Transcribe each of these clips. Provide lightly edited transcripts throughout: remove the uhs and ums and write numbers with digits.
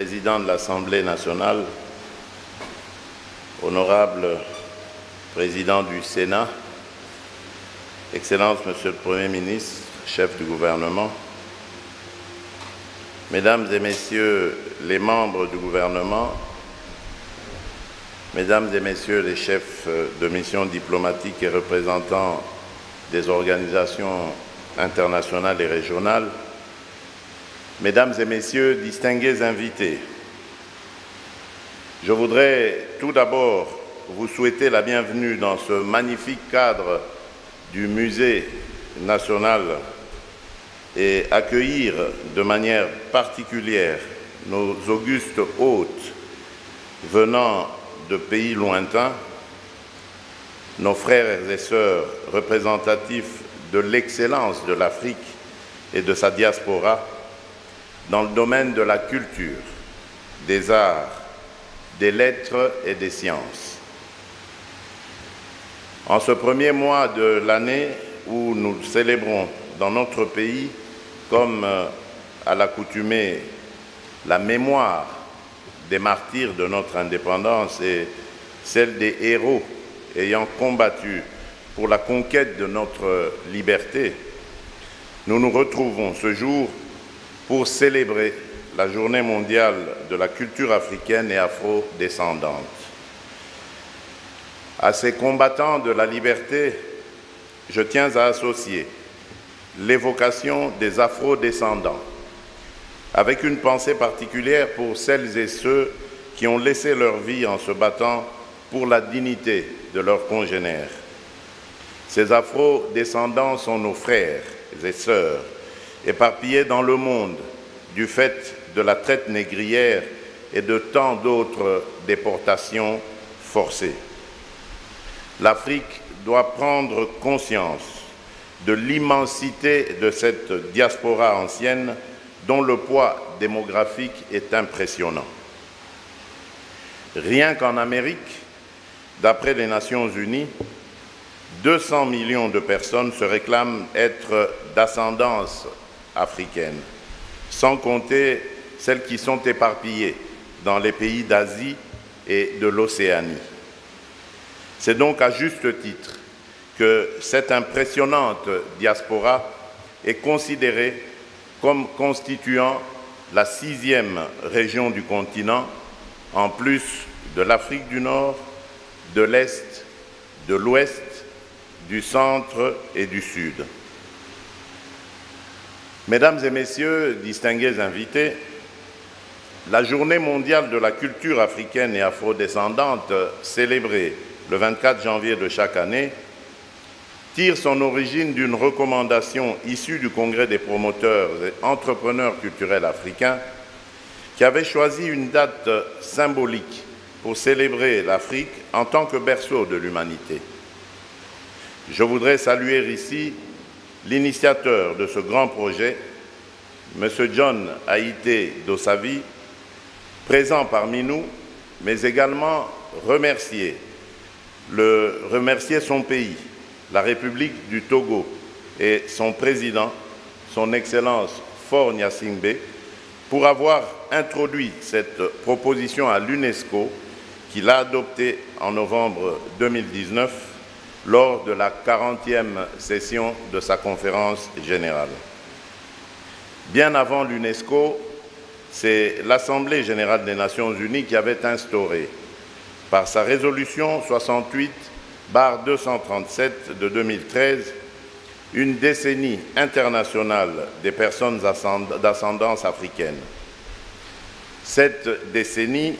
Président de l'Assemblée nationale, honorable Président du Sénat, Excellence, Monsieur le Premier ministre, chef du gouvernement, Mesdames et Messieurs les membres du gouvernement, Mesdames et Messieurs les chefs de mission diplomatiques et représentants des organisations internationales et régionales, Mesdames et Messieurs, distingués invités, je voudrais tout d'abord vous souhaiter la bienvenue dans ce magnifique cadre du Musée national et accueillir de manière particulière nos augustes hôtes venant de pays lointains, nos frères et sœurs représentatifs de l'excellence de l'Afrique et de sa diaspora dans le domaine de la culture, des arts, des lettres et des sciences. En ce premier mois de l'année où nous célébrons dans notre pays, comme à l'accoutumée, la mémoire des martyrs de notre indépendance et celle des héros ayant combattu pour la conquête de notre liberté, nous nous retrouvons ce jour pour célébrer la Journée mondiale de la culture africaine et afro-descendante. À ces combattants de la liberté, je tiens à associer l'évocation des afro-descendants, avec une pensée particulière pour celles et ceux qui ont laissé leur vie en se battant pour la dignité de leurs congénères. Ces afro-descendants sont nos frères et sœurs, éparpillés dans le monde du fait de la traite négrière et de tant d'autres déportations forcées. L'Afrique doit prendre conscience de l'immensité de cette diaspora ancienne dont le poids démographique est impressionnant. Rien qu'en Amérique, d'après les Nations Unies, 200 millions de personnes se réclament être d'ascendance africaine, sans compter celles qui sont éparpillées dans les pays d'Asie et de l'Océanie. C'est donc à juste titre que cette impressionnante diaspora est considérée comme constituant la 6e région du continent, en plus de l'Afrique du Nord, de l'Est, de l'Ouest, du Centre et du Sud. Mesdames et Messieurs, distingués invités, la Journée mondiale de la culture africaine et afrodescendante, célébrée le 24 janvier de chaque année, tire son origine d'une recommandation issue du Congrès des promoteurs et entrepreneurs culturels africains qui avait choisi une date symbolique pour célébrer l'Afrique en tant que berceau de l'humanité. Je voudrais saluer ici l'initiateur de ce grand projet, M. John Haïté Dossavi, présent parmi nous, mais également remercier son pays, la République du Togo, et son président, son Excellence Faure Gnassingbé, pour avoir introduit cette proposition à l'UNESCO, qu'il a adoptée en novembre 2019, lors de la 40e session de sa conférence générale. Bien avant l'UNESCO, c'est l'Assemblée générale des Nations unies qui avait instauré, par sa résolution 68/237 de 2013, une décennie internationale des personnes d'ascendance africaine. Cette décennie,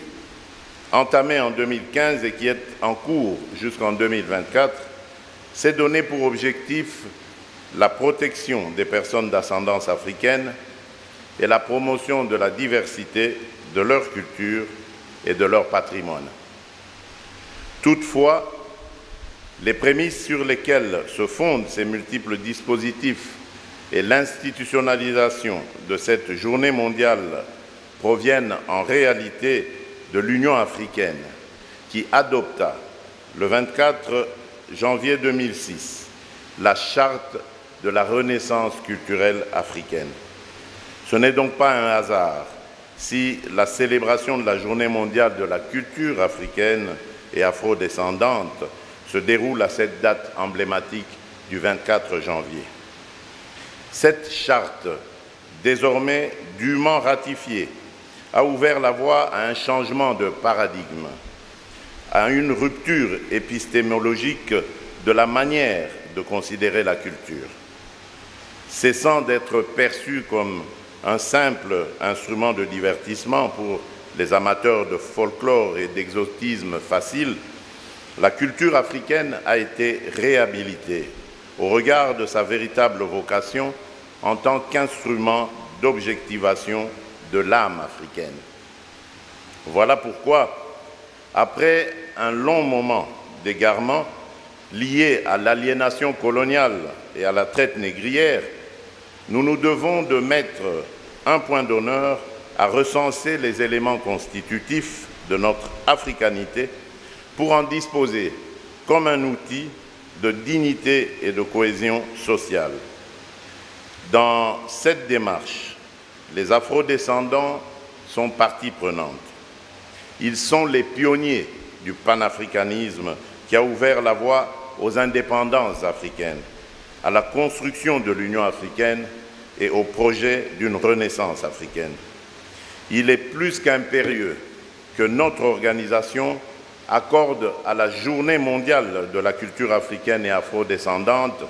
entamée en 2015 et qui est en cours jusqu'en 2024, s'est donnée pour objectif la protection des personnes d'ascendance africaine et la promotion de la diversité de leur culture et de leur patrimoine. Toutefois, les prémices sur lesquelles se fondent ces multiples dispositifs et l'institutionnalisation de cette journée mondiale proviennent en réalité de l'Union africaine, qui adopta le 24 janvier 2006 la charte de la renaissance culturelle africaine. Ce n'est donc pas un hasard si la célébration de la Journée mondiale de la culture africaine et afrodescendante se déroule à cette date emblématique du 24 janvier. Cette charte, désormais dûment ratifiée, a ouvert la voie à un changement de paradigme, à une rupture épistémologique de la manière de considérer la culture. Cessant d'être perçue comme un simple instrument de divertissement pour les amateurs de folklore et d'exotisme facile, la culture africaine a été réhabilitée au regard de sa véritable vocation en tant qu'instrument d'objectivation de l'âme africaine. Voilà pourquoi, après un long moment d'égarement lié à l'aliénation coloniale et à la traite négrière, nous nous devons de mettre un point d'honneur à recenser les éléments constitutifs de notre africanité pour en disposer comme un outil de dignité et de cohésion sociale. Dans cette démarche, les afrodescendants sont partie prenante. Ils sont les pionniers du panafricanisme qui a ouvert la voie aux indépendances africaines, à la construction de l'Union africaine et au projet d'une renaissance africaine. Il est plus qu'impérieux que notre organisation accorde à la Journée mondiale de la culture africaine et afrodescendante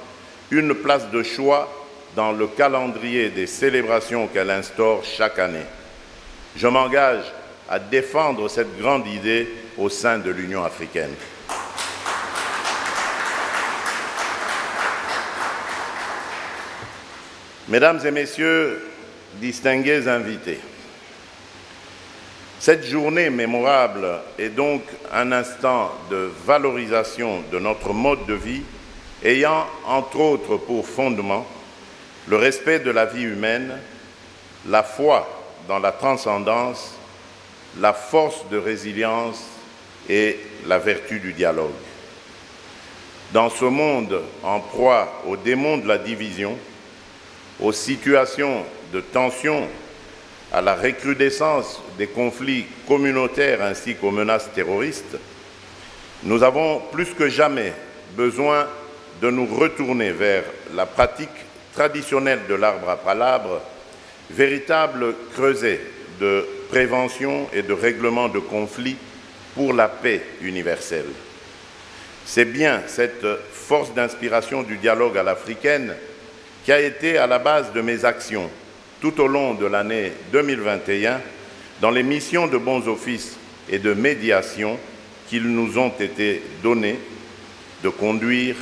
une place de choix dans le calendrier des célébrations qu'elle instaure chaque année. Je m'engage à défendre cette grande idée au sein de l'Union africaine. Mesdames et Messieurs, distingués invités, cette journée mémorable est donc un instant de valorisation de notre mode de vie ayant, entre autres, pour fondement le respect de la vie humaine, la foi dans la transcendance, la force de résilience et la vertu du dialogue. Dans ce monde en proie aux démons de la division, aux situations de tension, à la recrudescence des conflits communautaires ainsi qu'aux menaces terroristes, nous avons plus que jamais besoin de nous retourner vers la pratique traditionnelle de l'arbre à palabres, véritable creuset de prévention et de règlement de conflits pour la paix universelle. C'est bien cette force d'inspiration du dialogue à l'africaine qui a été à la base de mes actions tout au long de l'année 2021 dans les missions de bons offices et de médiation qu'ils nous ont été donnés de conduire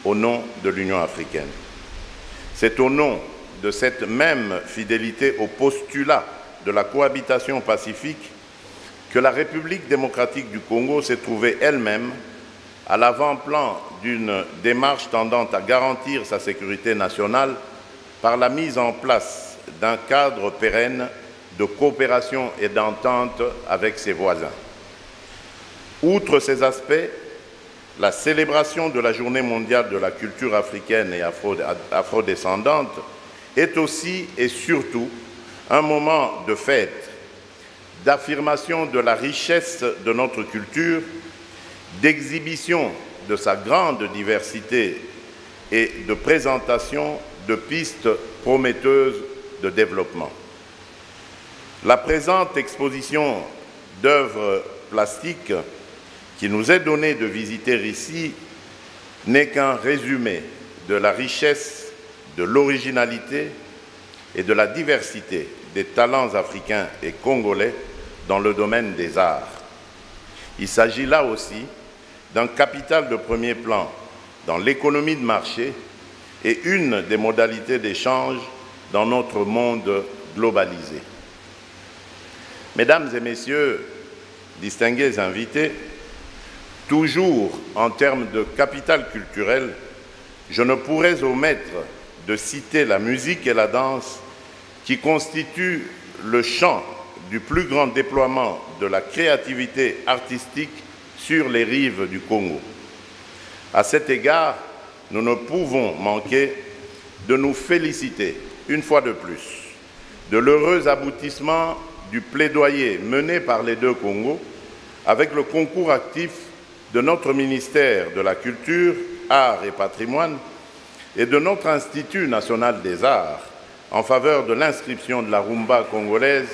au nom de l'Union africaine. C'est au nom de cette même fidélité au postulat de la cohabitation pacifique que la République démocratique du Congo s'est trouvée elle-même à l'avant-plan d'une démarche tendant à garantir sa sécurité nationale par la mise en place d'un cadre pérenne de coopération et d'entente avec ses voisins. Outre ces aspects, la célébration de la Journée mondiale de la culture africaine et afrodescendante est aussi et surtout un moment de fête, d'affirmation de la richesse de notre culture, d'exhibition de sa grande diversité et de présentation de pistes prometteuses de développement. La présente exposition d'œuvres plastiques qui nous est donnée de visiter ici n'est qu'un résumé de la richesse, de l'originalité et de la diversité des talents africains et congolais dans le domaine des arts. Il s'agit là aussi d'un capital de premier plan dans l'économie de marché et une des modalités d'échange dans notre monde globalisé. Mesdames et Messieurs, distingués invités, toujours en termes de capital culturel, je ne pourrais omettre de citer la musique et la danse qui constituent le champ du plus grand déploiement de la créativité artistique sur les rives du Congo. À cet égard, nous ne pouvons manquer de nous féliciter, une fois de plus, de l'heureux aboutissement du plaidoyer mené par les deux Congos avec le concours actif de notre ministère de la Culture, Arts et Patrimoine et de notre Institut national des arts en faveur de l'inscription de la rumba congolaise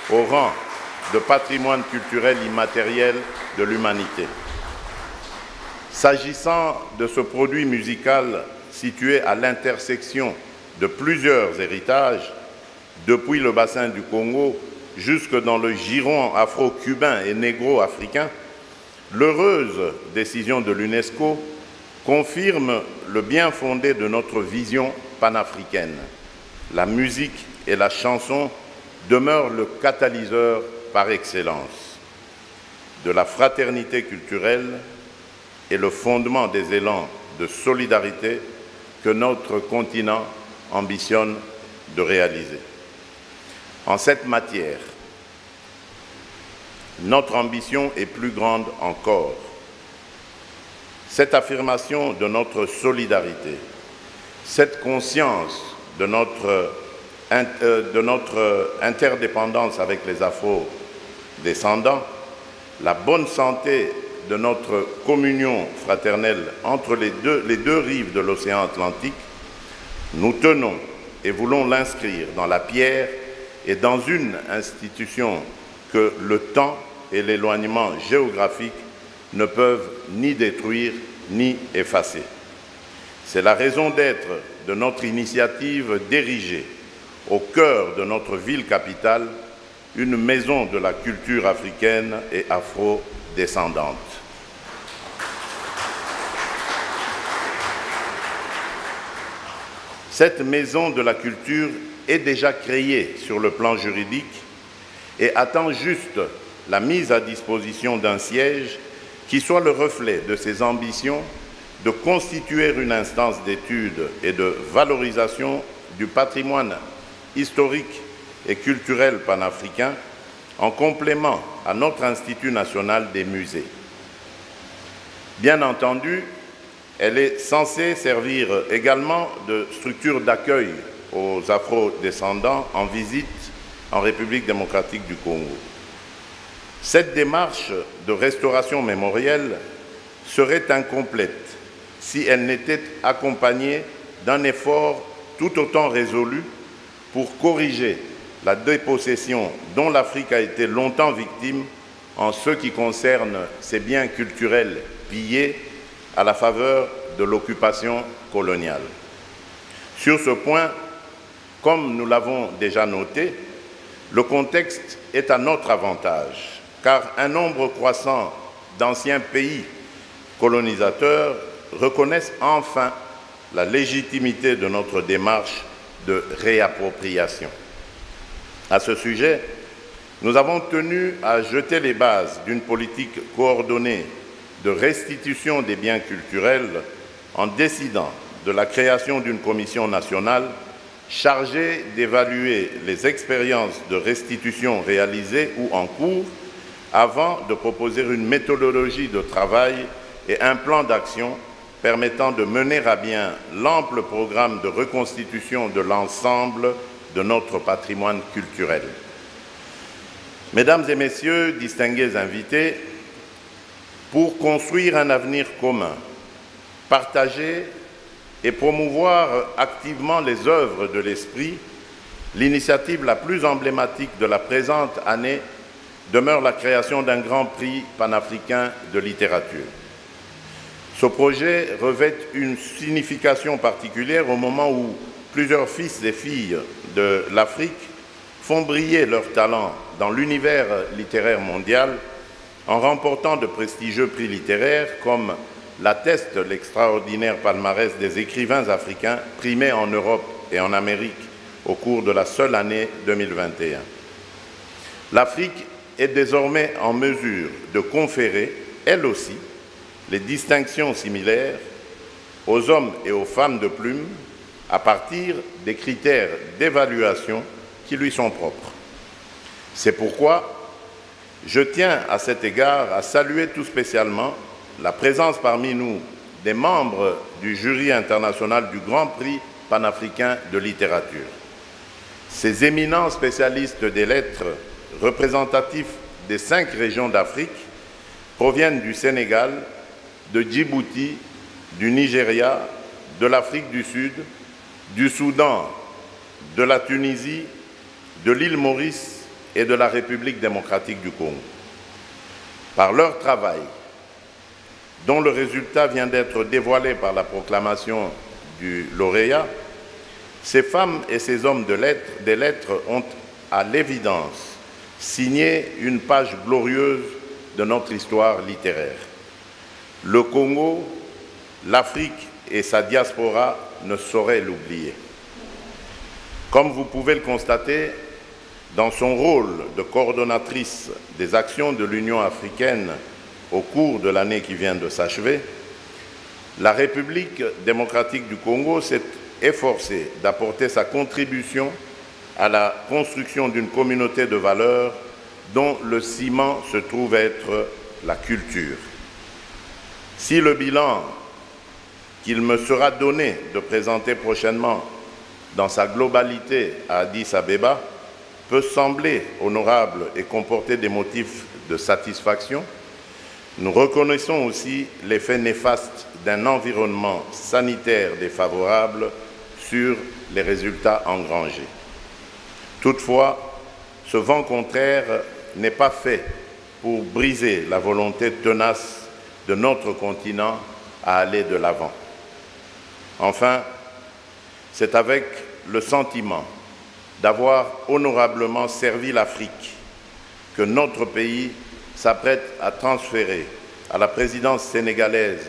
au rang de patrimoine culturel immatériel de l'humanité. S'agissant de ce produit musical situé à l'intersection de plusieurs héritages, depuis le bassin du Congo jusque dans le giron afro-cubain et négro-africain, l'heureuse décision de l'UNESCO confirme le bien fondé de notre vision panafricaine. La musique et la chanson demeurent le catalyseur par excellence de la fraternité culturelle et le fondement des élans de solidarité que notre continent ambitionne de réaliser. En cette matière, notre ambition est plus grande encore. Cette affirmation de notre solidarité, cette conscience de notre interdépendance avec les Afro-descendants, la bonne santé de notre communion fraternelle entre les deux rives de l'océan Atlantique, nous tenons et voulons l'inscrire dans la pierre et dans une institution que le temps et l'éloignement géographique ne peuvent ni détruire ni effacer. C'est la raison d'être de notre initiative d'ériger au cœur de notre ville-capitale une maison de la culture africaine et afro-descendante. Cette maison de la culture est déjà créée sur le plan juridique et attend juste la mise à disposition d'un siège qui soit le reflet de ses ambitions de constituer une instance d'étude et de valorisation du patrimoine historique et culturel panafricain en complément à notre Institut national des musées. Bien entendu, elle est censée servir également de structure d'accueil aux afro-descendants en visite en République démocratique du Congo. Cette démarche de restauration mémorielle serait incomplète si elle n'était accompagnée d'un effort tout autant résolu pour corriger la dépossession dont l'Afrique a été longtemps victime en ce qui concerne ses biens culturels pillés à la faveur de l'occupation coloniale. Sur ce point, comme nous l'avons déjà noté, le contexte est à notre avantage, car un nombre croissant d'anciens pays colonisateurs reconnaissent enfin la légitimité de notre démarche de réappropriation. À ce sujet, nous avons tenu à jeter les bases d'une politique coordonnée de restitution des biens culturels en décidant de la création d'une commission nationale chargée d'évaluer les expériences de restitution réalisées ou en cours avant de proposer une méthodologie de travail et un plan d'action permettant de mener à bien l'ample programme de reconstitution de l'ensemble de notre patrimoine culturel. Mesdames et messieurs, distingués invités, pour construire un avenir commun, partager et promouvoir activement les œuvres de l'esprit, l'initiative la plus emblématique de la présente année demeure la création d'un grand prix panafricain de littérature. Ce projet revêt une signification particulière au moment où plusieurs fils et filles de l'Afrique font briller leur talent dans l'univers littéraire mondial en remportant de prestigieux prix littéraires comme l'atteste l'extraordinaire palmarès des écrivains africains primés en Europe et en Amérique au cours de la seule année 2021. L'Afrique est désormais en mesure de conférer, elle aussi, les distinctions similaires aux hommes et aux femmes de plume à partir des critères d'évaluation qui lui sont propres. C'est pourquoi je tiens à cet égard à saluer tout spécialement la présence parmi nous des membres du jury international du Grand Prix panafricain de littérature. Ces éminents spécialistes des lettres représentatifs des 5 régions d'Afrique proviennent du Sénégal, de Djibouti, du Nigeria, de l'Afrique du Sud, du Soudan, de la Tunisie, de l'île Maurice et de la République démocratique du Congo. Par leur travail, dont le résultat vient d'être dévoilé par la proclamation du lauréat, ces femmes et ces hommes des lettres ont, à l'évidence, signé une page glorieuse de notre histoire littéraire. Le Congo, l'Afrique et sa diaspora ne sauraient l'oublier. Comme vous pouvez le constater, dans son rôle de coordonnatrice des actions de l'Union africaine au cours de l'année qui vient de s'achever, la République démocratique du Congo s'est efforcée d'apporter sa contribution à la construction d'une communauté de valeurs dont le ciment se trouve être la culture. Si le bilan qu'il me sera donné de présenter prochainement dans sa globalité à Addis Abeba peut sembler honorable et comporter des motifs de satisfaction, nous reconnaissons aussi l'effet néfaste d'un environnement sanitaire défavorable sur les résultats engrangés. Toutefois, ce vent contraire n'est pas fait pour briser la volonté tenace de notre continent à aller de l'avant. Enfin, c'est avec le sentiment d'avoir honorablement servi l'Afrique que notre pays s'apprête à transférer à la présidence sénégalaise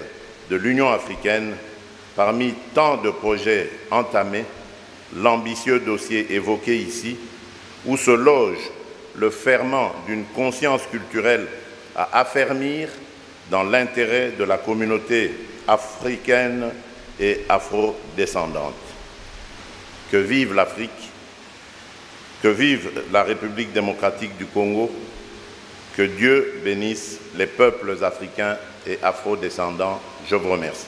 de l'Union africaine, parmi tant de projets entamés, l'ambitieux dossier évoqué ici, où se loge le ferment d'une conscience culturelle à affermir dans l'intérêt de la communauté africaine et afro-descendante. Que vive l'Afrique, que vive la République démocratique du Congo, que Dieu bénisse les peuples africains et afro-descendants. Je vous remercie.